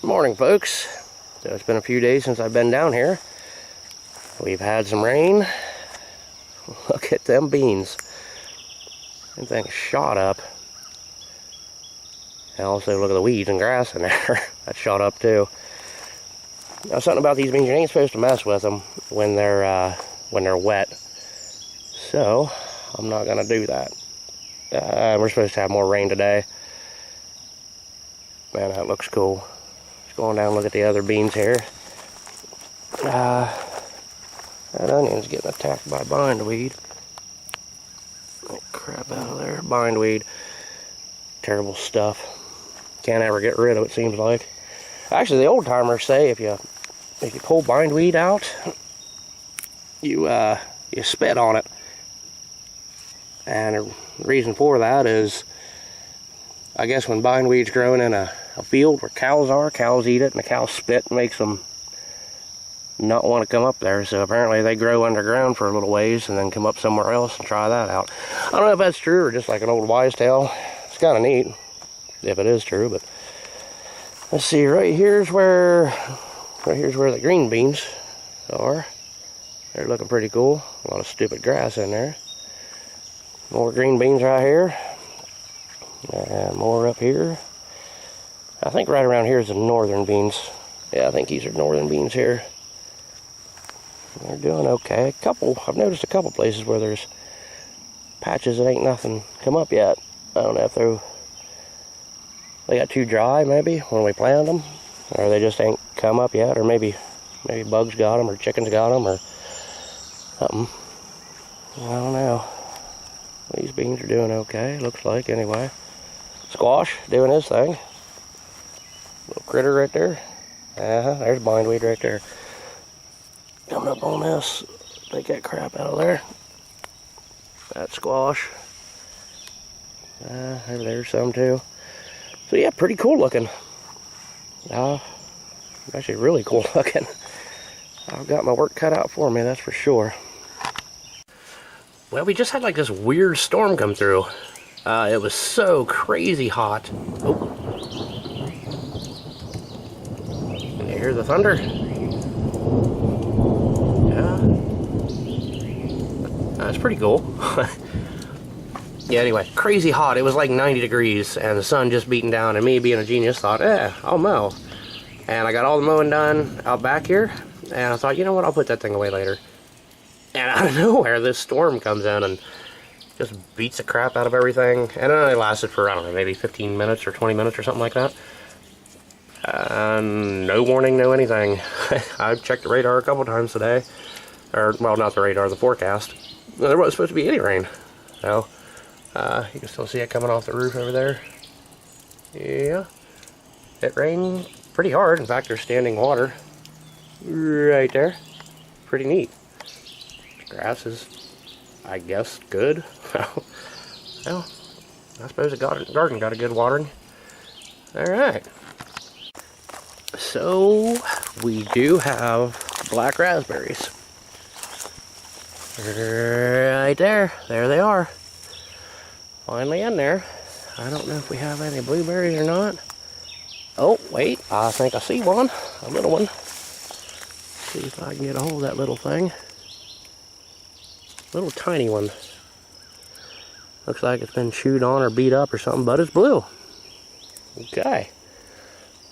Good morning, folks. So it's been a few days since I've been down here. We've had some rain. Look at them beans. Them things shot up. And also look at the weeds and grass in there. That shot up too. Now something about these beans, you ain't supposed to mess with them when they're wet. So I'm not gonna do that. We're supposed to have more rain today. Man, that looks cool. Let's go on down and look at the other beans here. That onion's getting attacked by bindweed. Get crap out of there. Bindweed. Terrible stuff. Can't ever get rid of it, seems like. Actually, the old timers say if you pull bindweed out, you spit on it. And the reason for that is, I guess when bindweed's growing in a field where cows are, cows eat it, and the cow spit makes them not want to come up there. So apparently they grow underground for a little ways and then come up somewhere else and try that out. I don't know if that's true or just like an old wives' tale. It's kind of neat if it is true. But let's see, right here's where the green beans are. They're looking pretty cool. A lot of stupid grass in there. More green beans right here. And more up here. I think right around here is the northern beans. Yeah, I think these are northern beans here. They're doing okay. I've noticed a couple places where there's patches that ain't nothing come up yet. I don't know if they got too dry maybe when we planted them, or they just ain't come up yet, or maybe bugs got them, or chickens got them, or something. I don't know. These beans are doing okay, looks like, anyway. Squash doing his thing. Little critter right there. There's bindweed right there. Coming up on this. Take that crap out of there. That squash. There's some too. So yeah, pretty cool looking. Actually really cool looking. I've got my work cut out for me, that's for sure. Well, we just had like this weird storm come through. It was so crazy hot. Oh. Can you hear the thunder? Yeah. That's pretty cool. Yeah, anyway, crazy hot. It was like 90 degrees and the sun just beating down, and me being a genius thought, I'll mow. And I got all the mowing done out back here, and I thought, you know what, I'll put that thing away later. And out of nowhere, this storm comes in and just beats the crap out of everything. And it only lasted for, I don't know, maybe 15 minutes or 20 minutes or something like that. No warning, no anything. I've checked the radar a couple times today. Or, well, not the radar, the forecast. There wasn't supposed to be any rain. So, you can still see it coming off the roof over there. Yeah. It rained pretty hard. In fact, there's standing water right there. Pretty neat. Grass is, I guess, good. Well, I suppose the garden got a good watering. Alright. So, we do have black raspberries. Right there. There they are. Finally in there. I don't know if we have any blueberries or not. Oh, wait. I think I see one. A little one. See if I can get a hold of that little thing. Little tiny one. Looks like it's been chewed on or beat up or something, but it's blue. Okay.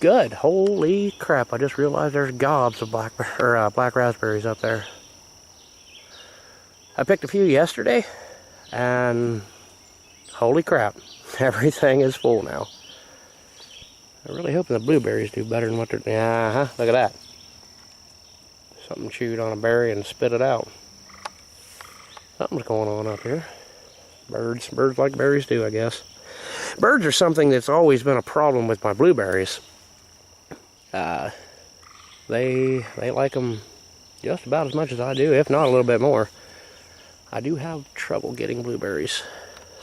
Good. Holy crap, I just realized there's gobs of black raspberries up there. I picked a few yesterday, and holy crap, everything is full now. I'm really hoping the blueberries do better than what they're... Yeah, look at that. Something chewed on a berry and spit it out. Something's going on up here. Birds like berries too, I guess. Birds are something that's always been a problem with my blueberries. They like them just about as much as I do, if not a little bit more. I do have trouble getting blueberries.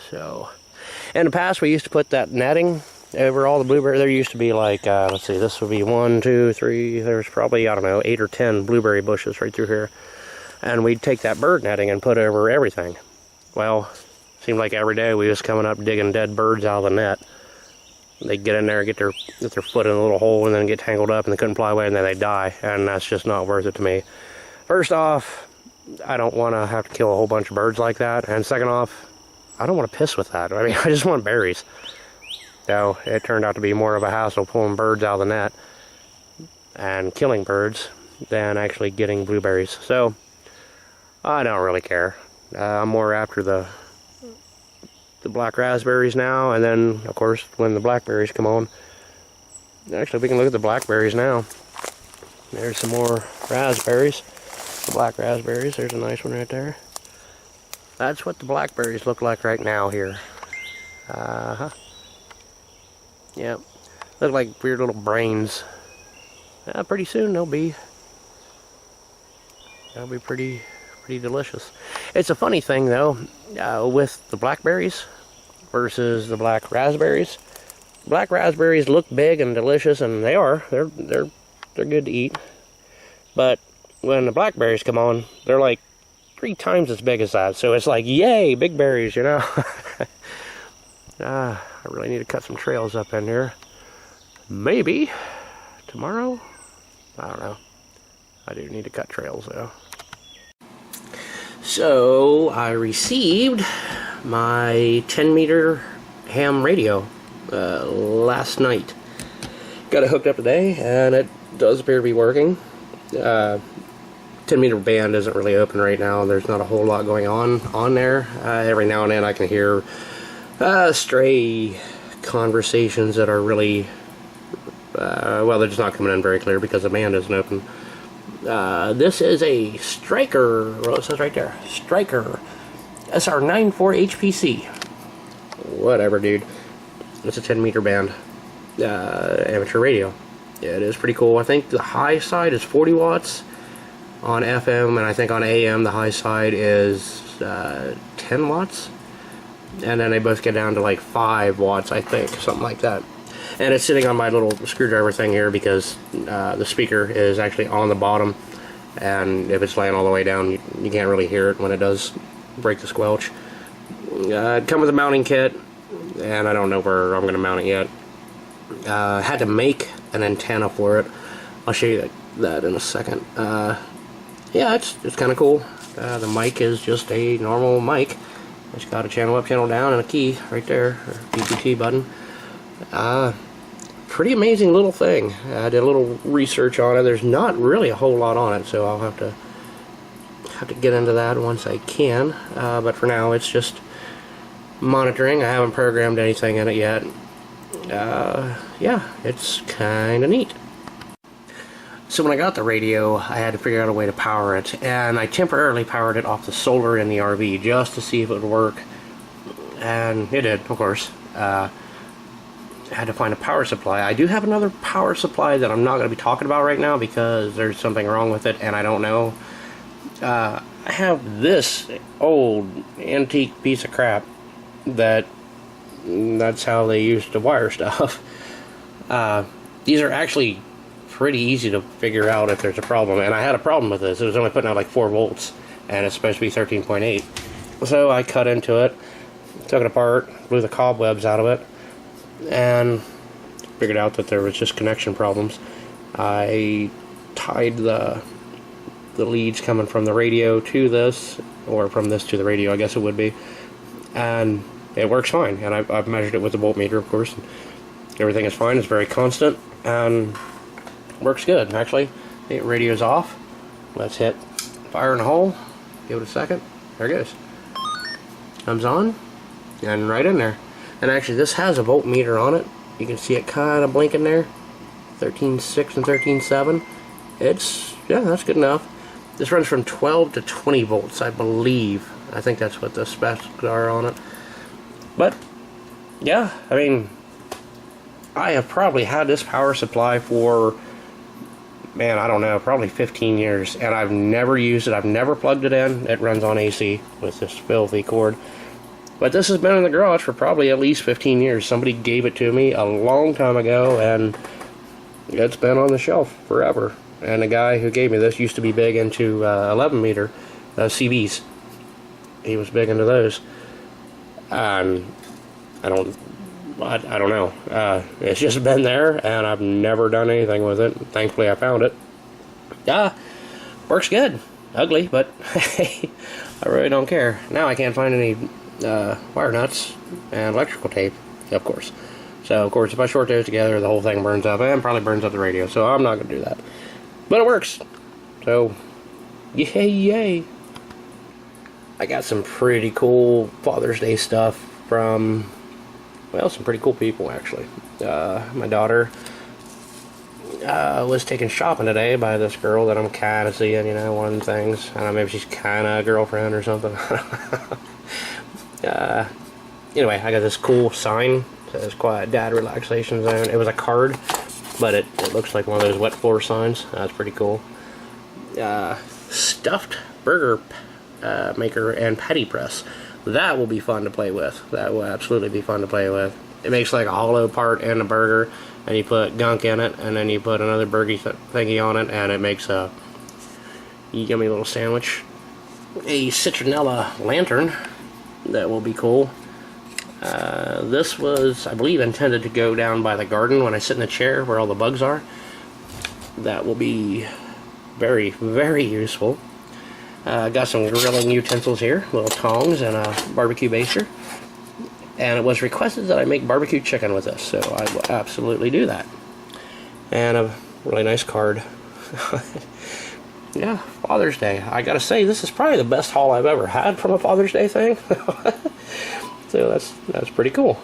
So, in the past we used to put that netting over all the blueberries. There used to be like, let's see, this would be 1, 2, 3, there's probably, I don't know, 8 or 10 blueberry bushes right through here. And we'd take that bird netting and put over everything. Well, seemed like every day we was coming up digging dead birds out of the net. they get in there, get their foot in a little hole, and then get tangled up, and they couldn't fly away, and then they die, and that's just not worth it to me. First off, I don't want to have to kill a whole bunch of birds like that, and second off, I don't want to piss with that. I mean, I just want berries. So it turned out to be more of a hassle pulling birds out of the net and killing birds than actually getting blueberries. So I don't really care. I'm more after the black raspberries now, and then of course when the blackberries come on. Actually, we can look at the blackberries now. There's some more raspberries, the black raspberries. There's a nice one right there. That's what the blackberries look like right now here. Yep, look like weird little brains. Pretty soon they'll be pretty delicious. It's a funny thing though, with the blackberries versus the black raspberries. Black raspberries look big and delicious, and they are. They're good to eat. But when the blackberries come on, they're like 3 times as big as that. So it's like, yay, big berries, you know. I really need to cut some trails up in here. Maybe tomorrow. I don't know. I do need to cut trails though. So I received my 10-meter ham radio last night. Got it hooked up today, and it does appear to be working. 10-meter band isn't really open right now. There's not a whole lot going on there. Every now and then I can hear stray conversations that are really well, they're just not coming in very clear because the band isn't open. This is a Striker, well, it says right there, Striker SR94 HPC. Whatever, dude. It's a 10-meter band amateur radio. Yeah, it is pretty cool. I think the high side is 40 watts on FM, and I think on AM the high side is 10 watts. And then they both get down to like 5 watts, I think, something like that. And it's sitting on my little screwdriver thing here because the speaker is actually on the bottom, and if it's laying all the way down, you can't really hear it when it does break the squelch. It comes with a mounting kit, and I don't know where I'm going to mount it yet. Had to make an antenna for it. I'll show you that in a second. Yeah, it's kind of cool. The mic is just a normal mic. It's got a channel up, channel down, and a key right there, or PPT button. Pretty amazing little thing. I did a little research on it. There's not really a whole lot on it, so I'll have to get into that once I can. But for now, it's just monitoring. I haven't programmed anything in it yet. Yeah, it's kind of neat. So when I got the radio, I had to figure out a way to power it, and I temporarily powered it off the solar in the RV just to see if it would work, and it did, of course. I had to find a power supply. I do have another power supply that I'm not going to be talking about right now because there's something wrong with it, and I don't know. I have this old antique piece of crap that's how they used to wire stuff. These are actually pretty easy to figure out if there's a problem, and I had a problem with this. It was only putting out like 4 volts, and it's supposed to be 13.8. So I cut into it, took it apart, blew the cobwebs out of it, and figured out that there was just connection problems. I tied the leads coming from the radio to this, or from this to the radio, I guess it would be, and it works fine. And I've measured it with the voltmeter, of course, and everything is fine. It's very constant, and works good. Actually, the radio's off. Let's hit fire in the hole. Give it a second. There it goes. Comes on, and right in there. And actually, this has a voltmeter on it. You can see it kind of blinking there. 13.6 and 13.7. Yeah, that's good enough. This runs from 12 to 20 volts, I believe. I think that's what the specs are on it. But, yeah, I mean, I have probably had this power supply for, man, I don't know, probably 15 years, and I've never used it. I've never plugged it in. It runs on AC with this filthy cord. But this has been in the garage for probably at least 15 years. Somebody gave it to me a long time ago, and it's been on the shelf forever. And the guy who gave me this used to be big into 11-meter CBs. He was big into those. I don't I don't know. It's just been there, and I've never done anything with it. Thankfully, I found it. Works good. Ugly, but hey, I really don't care. Now I can't find any wire nuts and electrical tape, of course. So, of course, if I short those together, the whole thing burns up, and probably burns up the radio, so I'm not going to do that. But it works. So, yay, yay. I got some pretty cool Father's Day stuff from, well, some pretty cool people, actually. My daughter was taken shopping today by this girl that I'm kind of seeing, you know, one of the things. I don't know, maybe she's kind of a girlfriend or something. Anyway, I got this cool sign. It says Quiet Dad Relaxation Zone. It was a card, but it looks like one of those wet floor signs. That's pretty cool. Stuffed burger maker and patty press. That will be fun to play with. That will absolutely be fun to play with. It makes like a hollow part in a burger, and you put gunk in it, and then you put another burger thingy on it, and it makes a yummy little sandwich. A citronella lantern. That will be cool. This was, I believe, intended to go down by the garden when I sit in the chair where all the bugs are. That will be very, very useful. Got some grilling utensils here, little tongs and a barbecue baster. And it was requested that I make barbecue chicken with this, so I will absolutely do that. And a really nice card. Yeah, Father's Day. I gotta say, this is probably the best haul I've ever had from a Father's Day thing. So that's pretty cool.